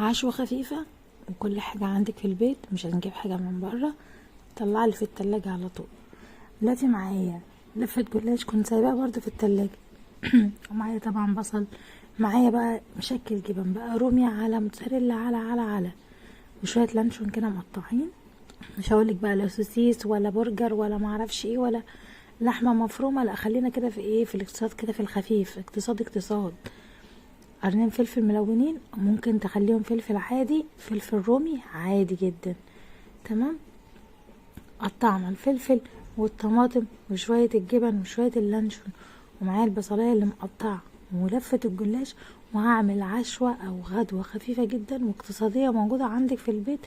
عشوة خفيفة وكل حاجة عندك في البيت، مش هنجيب حاجة من بره. طلع لي في التلاجة على طول. دلوقتي معايا لفة جلاش كنت سايباها برضه في التلاجة. ومعايا طبعا بصل، معايا بقى مشكل جبن بقى، رومي على موتزاريلا على وشوية لانشون كده مقطعين. مش هقولك بقى لا سوسيس ولا برجر ولا معرفش ايه ولا لحمة مفرومة، لا خلينا كده في ايه، في الاقتصاد كده، في الخفيف، اقتصاد. قرنين فلفل ملونين، ممكن تخليهم فلفل عادي، فلفل رومي عادي جدا. تمام. قطعنا الفلفل والطماطم وشوية الجبن وشوية اللانشون، ومعايا البصلاية اللي مقطعة ولفة الجلاش. وهعمل عشوة او غدوة خفيفة جدا واقتصادية موجودة عندك في البيت،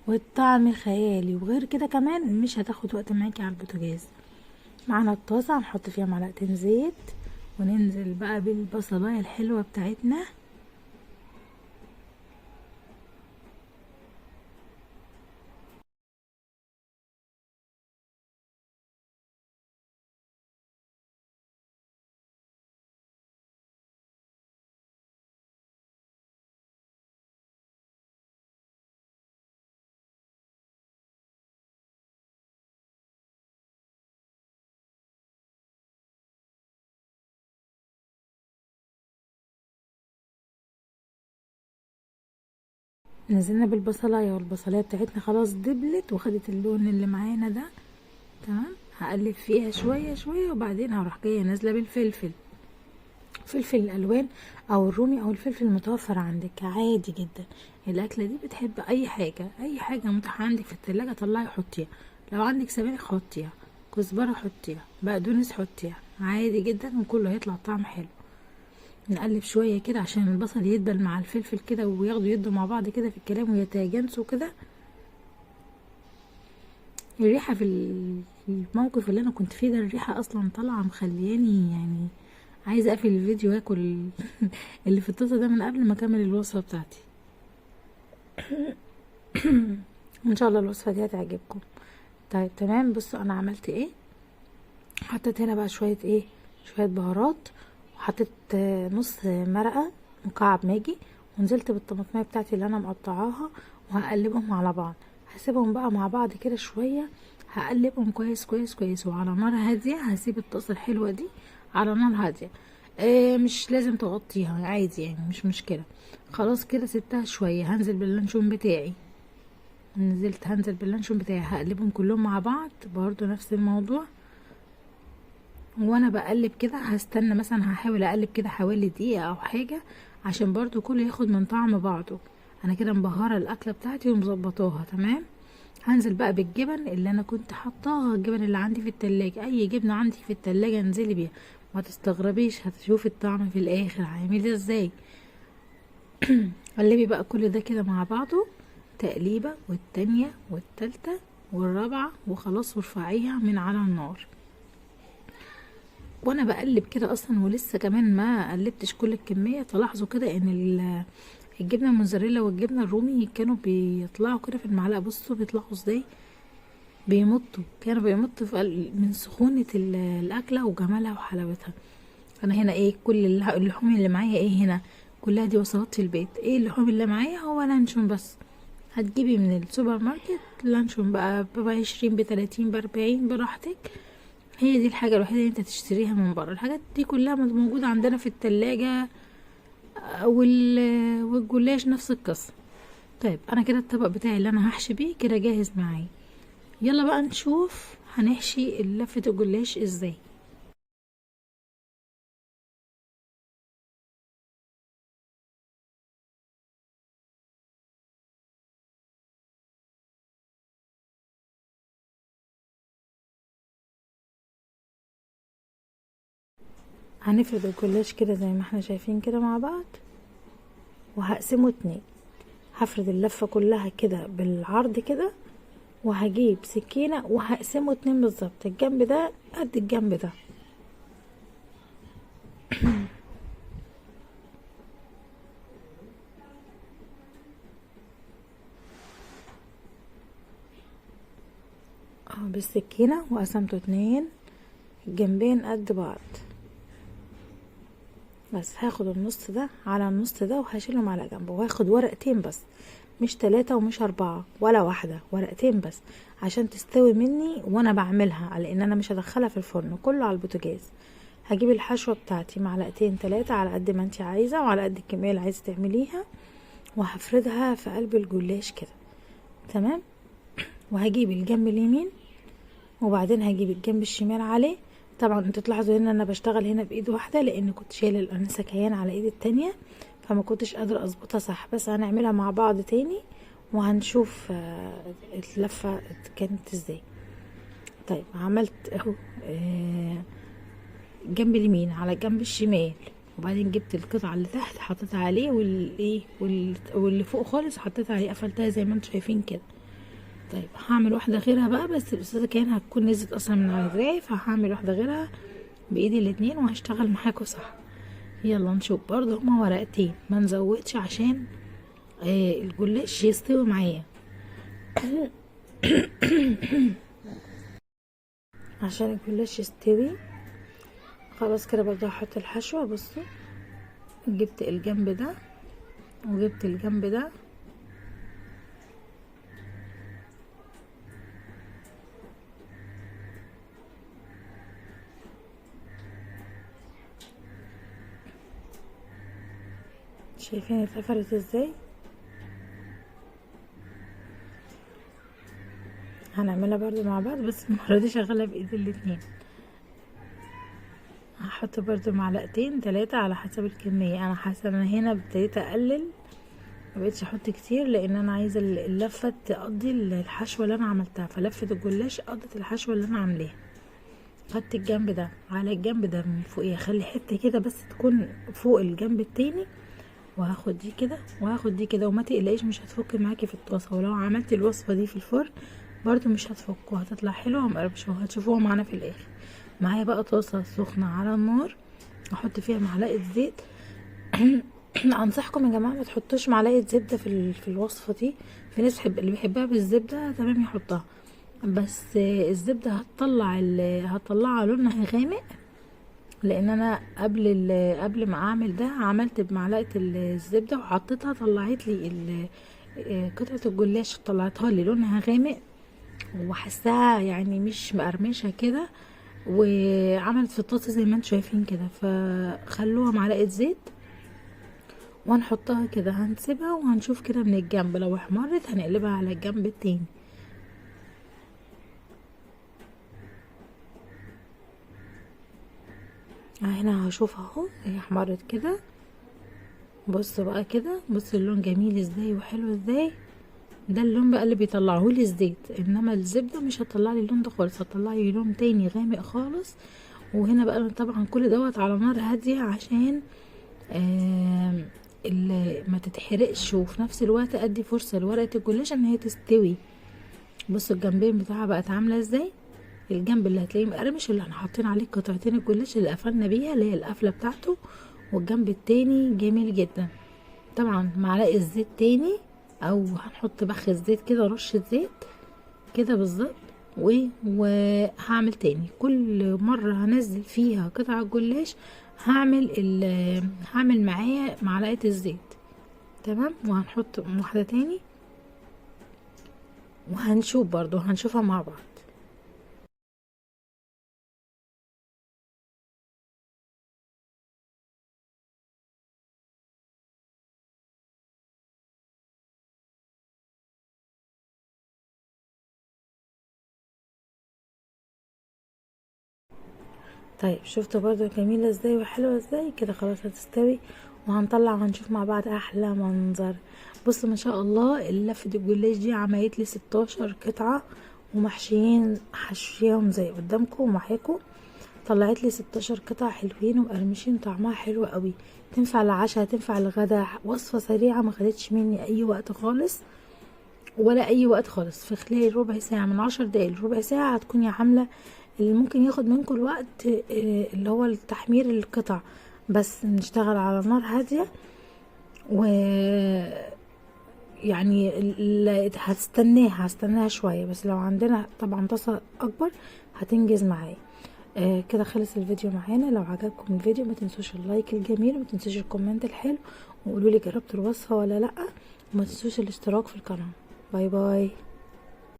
والطعم خيالي. وغير كده كمان مش هتاخد وقت معاكي على البوتاجاز. معانا الطاسة هنحط فيها معلقتين زيت، وننزل بقى بالبصلاية الحلوة بتاعتنا. نزلنا بالبصلايه والبصلايه بتاعتنا خلاص دبلت وخدت اللون اللي معانا ده. تمام. هقلب فيها شويه شويه، وبعدين هروح جايه نازله بالفلفل، فلفل الالوان او الرومي او الفلفل المتوفر عندك عادي جدا. الاكله دي بتحب اي حاجه متاحه عندك في التلاجة طلعي حطيها. لو عندك سبانخ حطيها، كزبره حطيها، بقدونس حطيها، عادي جدا وكله هيطلع طعم حلو. نقلب شويه كده عشان البصل يدبل مع الفلفل كده، وياخدوا يدوا مع بعض كده في الكلام ويتجانسوا كده. الريحه في الموقف اللي انا كنت فيه ده، الريحه اصلا طالعه مخلياني يعني عايزه اقفل الفيديو واكل اللي في الطاسه ده من قبل ما اكمل الوصفه بتاعتي. ان شاء الله الوصفه دي هتعجبكم. طيب تمام. بصوا انا عملت ايه. حطيت هنا بقى شويه ايه، شويه بهارات، وحطيت نص مرقه مكعب ماجي، ونزلت بالطماطميه بتاعتي اللي انا مقطعاها، وهقلبهم على بعض. هسيبهم بقى مع بعض كده شويه، هقلبهم كويس كويس كويس، وعلى نار هاديه. هسيب الطاسه الحلوه دي على نار هاديه. مش لازم تغطيها، عادي يعني، مش مشكله. خلاص كده سبتها شويه. هنزل باللانشون بتاعي، هنزل باللانشون بتاعي، هقلبهم كلهم مع بعض برضو نفس الموضوع. وانا بقلب كده هستنى مثلا، هحاول اقلب كده حوالي دقيقة او حاجة، عشان برضو كله ياخد من طعم بعضه. انا كده مبهرة الاكلة بتاعتي ومظبطاها تمام. هنزل بقى بالجبن اللي انا كنت حطاها، الجبن اللي عندي في التلاجة، اي جبنة عندي في التلاجة انزلي بيها، ما تستغربيش، هتشوفي الطعم في الاخر عامل ازاي. قلبي بقى كل ده كده مع بعضه، تقليبة والتانية والتالتة والرابعة، وخلاص وارفعيها من على النار. وانا بقلب كده اصلا ولسه كمان ما قلبتش كل الكميه، تلاحظوا كده ان الجبنه الموزاريلا والجبنه الرومي كانوا بيطلعوا كده في المعلقه. بصوا بيطلعوا ازاي، كانوا بيمطوا من سخونه الاكله وجمالها وحلاوتها. انا هنا ايه، كل اللحوم اللي معايا ايه هنا، كلها دي وصفات في البيت. ايه اللحوم اللي معايا؟ هو لانشون بس. هتجيبي من السوبر ماركت لانشون بقى ب20 ب30 ب40 براحتك. هي دي الحاجة الوحيدة اللي انت تشتريها من بره. الحاجات دي كلها موجودة عندنا في التلاجة. والجلاش نفس القصة. طيب انا كده الطبق بتاعي اللي انا هحشي بيه كده جاهز معايا. يلا بقى نشوف هنحشي لفة الجلاش ازاي. هنفرد الجلاش كده زي ما احنا شايفين كده مع بعض، وهقسمه 2. هفرد اللفة كلها كده بالعرض كده، وهجيب سكينة وهقسمه 2 بالظبط، الجنب ده قد الجنب ده. اه بالسكينة وقسمته 2، الجنبين قد بعض. بس هاخد النص ده على النص ده وهشيلهم على جنب، وهاخد ورقتين بس، مش 3 ومش 4 ولا واحدة، ورقتين بس عشان تستوي مني وانا بعملها، لان انا مش هدخلها في الفرن، كله على البوتاجاز. هجيب الحشوة بتاعتي معلقتين 3 على قد ما انتي عايزة وعلى قد الكمية اللي عايزة تعمليها، وهفردها في قلب الجلاش كده. تمام. وهجيب الجنب اليمين وبعدين هجيب الجنب الشمال عليه. طبعا انتوا تلاحظوا ان انا بشتغل هنا بايد واحده لان كنت شايله الانسه كيان على ايد التانية، فما كنتش قادره اظبطها صح. بس هنعملها مع بعض تاني وهنشوف اللفه كانت ازاي. طيب عملت اهو جنب اليمين على جنب الشمال، وبعدين جبت القطعه اللي تحت حطيتها عليه، واللي فوق خالص حطيتها عليه، قفلتها زي ما انتوا شايفين كده. طيب هعمل واحدة غيرها بقى، بس الاستاذة كان هتكون نزلت اصلا من على دراعي، فهعمل واحدة غيرها بايدي الاتنين وهشتغل معاكم صح. يلا نشوف. برضو هما ورقتين، ما نزودش عشان الجلاش يستوي معايا. عشان الجلاش يستوي خلاص كده. برضو هحط الحشوة. بصوا جبت الجنب ده وجبت الجنب ده، شايفين اتقفلت ازاي؟ هنعملها برضو مع بعض، بس المرة دي شغالة بايدي الاتنين. هحط برضو معلقتين 3 على حسب الكمية. انا حاسة انا هنا ابتديت اقلل، مبقتش احط كتير لان انا عايزة اللفة تقضي الحشوة اللي انا عملتها، فلفة الجلاش قضت الحشوة اللي انا عاملاها. خدت الجنب ده على الجنب ده من فوقيه، اخلي حتة كده بس تكون فوق الجنب التاني، وهاخد دي كده وهاخد دي كده، وما تقلقيش مش هتفك معاكي في الطاسة، ولو عملتي الوصفة دي في الفرن برضو مش هتفك وهتطلع حلوة ومقربشة، وهتشوفوها معانا في الاخر. معايا بقى طاسة سخنة على النار، احط فيها معلقة زيت. انصحكم يا جماعه ما تحطوش معلقه زبده في الوصفه دي. في ناس اللي بيحبها بالزبده تمام يحطها، بس الزبده هتطلع لونها غامق، لان انا قبل ما اعمل ده عملت بمعلقه الزبده وحطيتها، طلعت لي قطعه الجلاش طلعتها لي لونها غامق، وحسها يعني مش مقرمشه كده، وعملت في الطاسه زي ما انتم شايفين كده. فخلوها معلقه زيت وهنحطها كده، هنسيبها وهنشوف كده من الجنب، لو احمرت هنقلبها على الجنب التاني. هنا هشوف اهو هي احمرت كده. بص بقى كده، بص اللون جميل ازاي وحلو ازاي. ده اللون بقى اللي بيطلعهولي الزيت، انما الزبده مش هتطلعلي اللون ده خالص، هتطلعلي لون تاني غامق خالص. وهنا بقى طبعا كل دوت على نار هاديه عشان اللي ما تتحرقش، وفي نفس الوقت ادي فرصه لورقه الجلاش ان هي تستوي. بصوا الجنبين بتاعها بقت عامله ازاي. الجنب اللي هتلاقيه مقرمش اللي احنا حاطين عليه قطعتين الجلاش اللي قفلنا بيها، اللي هي القفله بتاعته، والجنب التاني جميل جدا. طبعا معلقه زيت تاني، او هنحط بخ الزيت كده، رشه زيت كده بالظبط. وهعمل تاني كل مره هنزل فيها قطع الجلاش هعمل معايا معلقه الزيت. تمام. وهنحط واحده تاني وهنشوف برضو هنشوفها مع بعض. طيب شفتوا برضو جميلة ازاي وحلوة ازاي كده. خلاص هتستوي وهنطلع وهنشوف مع بعض احلى منظر. بصوا ما شاء الله لفة الجلاش دي عملت لي 16 قطعة، ومحشيين حشيهم زي قدامكم ومعاكم. طلعت لي 16 قطعة حلوين ومقرمشين، طعمها حلو قوي. تنفع للعشاء، تنفع للغدا، وصفة سريعة ما خدتش مني اي وقت خالص، ولا اي وقت خالص. في خلال ربع ساعة، من 10 دقايق لربع ساعة هتكوني عاملة اللي ممكن ياخد منكم الوقت، اللي هو التحمير القطع. بس نشتغل على نار هادية، و يعني هستناها شوية، بس لو عندنا طبعا طاسة اكبر هتنجز معايا. كده خلص الفيديو معانا. لو عجبكم الفيديو ما تنسوش اللايك الجميل وما تنسوش الكومنت الحلو، وقولوا لي جربتوا الوصفه ولا لا، وما تنسوش الاشتراك في القناه. باي باي.